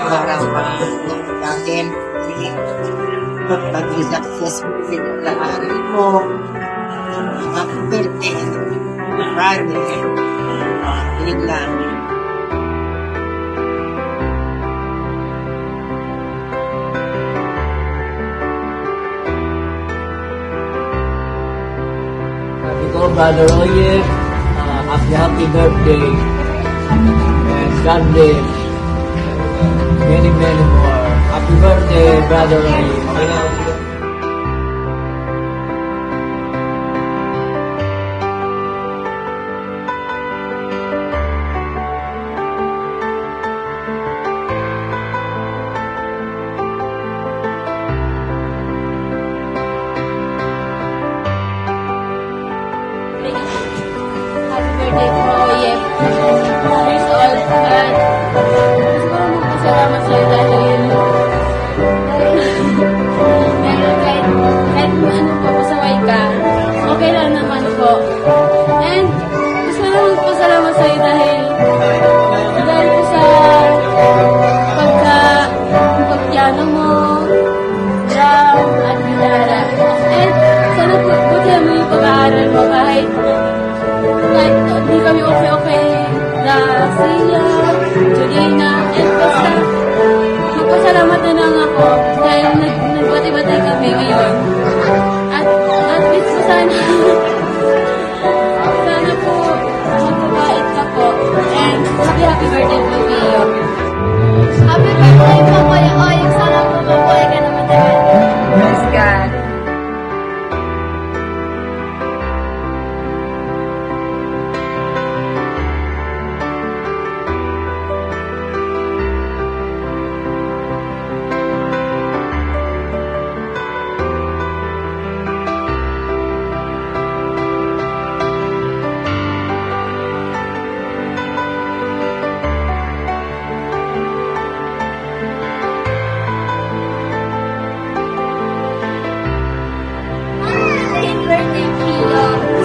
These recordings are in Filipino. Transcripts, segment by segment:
para pang-gatin. Pag-successful pinag-aaral mo. Happy birthday. Friday. Yun lang. Sabi ko, Brother Oye, happy birthday. And God bless. Many more. Happy birthday, Brother Oye. Happy birthday po, Oye. 2 years old. At gusto ko magpasalamat sa'yo dahil kahit ano po, pasaway ka, okay lang naman po. And gusto ko magpasalamat sa'yo dahil po sa pagpiano mo, drum, at gitara. And sana po, butihan mo yung pag-aaral mo kahit hindi kami okay na Sia, Julina, and basta magpasalamat na lang ako dahil nagbati-batay kami ngayon. At least po sana po magpapait ka po. And happy birthday po, Pio. Happy birthday po, Kuya Oy. Sana po mabuhay ka naman tayo. Bless God.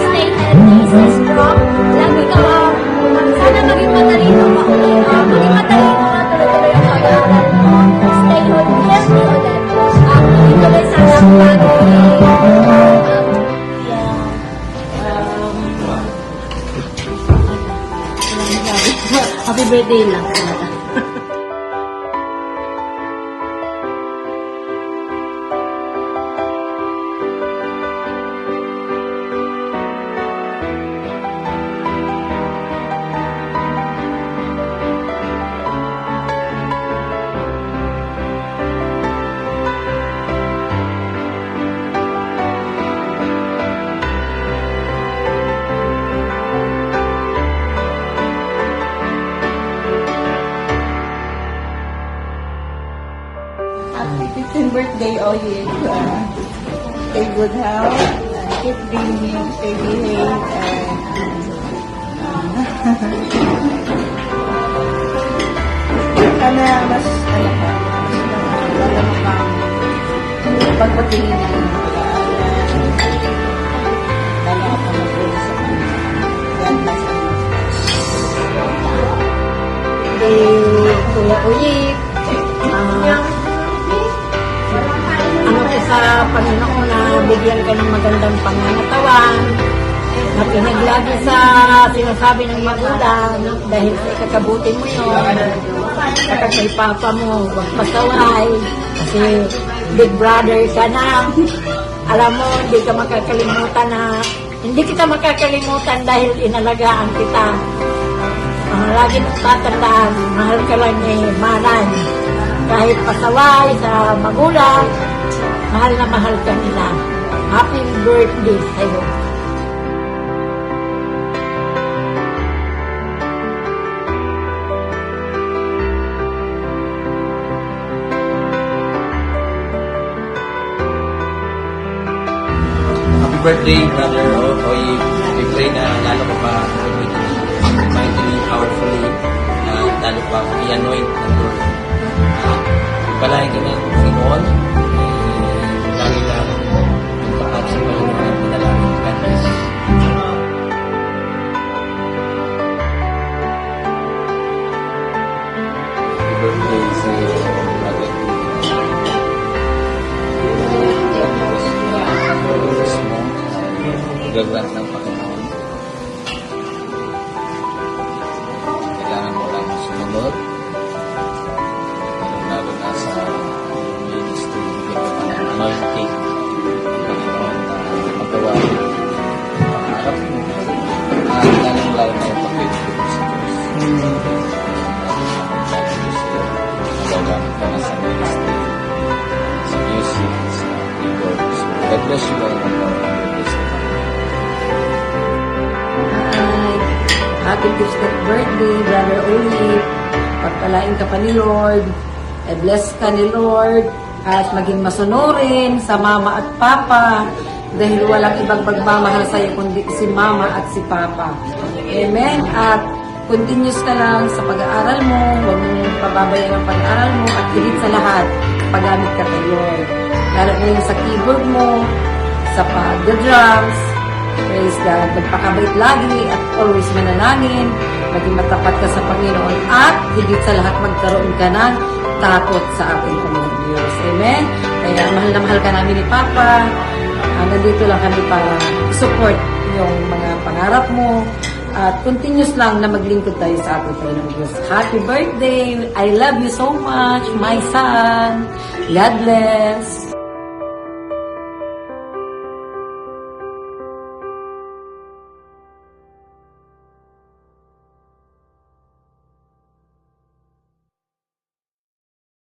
Stay healthy, stay strong. Lagi ka sana maging matalino ka ulit. Maging matalino ka tuloy-tuloy ang pag-aaral mo. Stay healthy ulit. Tuloy sana ang Happy birthday lang. Happy 15th birthday, Oye. Stay good health, keep dreaming, stay behave, and sana mas pagpatingin na yung lalo ako mag-uwi sa kanya. God bless you. Kuya Oye, sa Panginoon na bigyan ka ng magandang pangangatawan, na pinaglagi sa sinasabi ng magulang dahil sa ikakabuti mo yun, kapag may papa mo, huwag pasaway, kasi big brother ka na. Alam mo, hindi kita makakalimutan dahil inalagaan kita. Lagi mong tatandaan, mahal ka lang ni Manan. Kahit pasaway sa magulang, mahal na mahal ka nila. Happy birthday sa'yo. Happy birthday, Brother Oye. We pray na lalo ko pa mightily, powerfully, na lalo pa i-anoint ng Lord. Palahin ka ng Panginoon, lagi lang yung tapat sa Panginoon ang pinalangin. God bless. Happy birthday sa grant ng Panginoon. Kailangan mo lang sumunod. Lalo na sa ministry, bigyan ka pa ng anointing ng Panginoon na magawa ang pangarap mo. At lalong-lalo na yung pag-ibig mo sa Diyos. Magagamit ka na sa ministry, sa music, sa keyboards. God bless you all. Hi! Happy 50th birthday, Brother Oli. Pagpalain ka pa ni Lord. Bless ka ni Lord. At maging masunurin sa mama at papa. Dahil walang ibang magmamahal sa'yo kundi si mama at si papa. Amen. At continuous ka lang sa pag-aaral mo. Huwag mong pababayan ang pag-aaral mo. At higit sa lahat, paggamit ka kay Lord. Lalo na yung sa keyboard mo, sa pag-drums. Praise God. Magpakabait lagi at always manalangin. Maging matapat ka sa Panginoon. At higit sa lahat, magkaroon ka ng takot sa ating Panginoon Diyos. Amen? Kaya mahal na mahal ka namin ni Papa. Nandito lang kami para support yung mga pangarap mo. At continuous lang na maglingkod tayo sa ating Panginoon Diyos. Happy birthday! I love you so much, my son. God bless!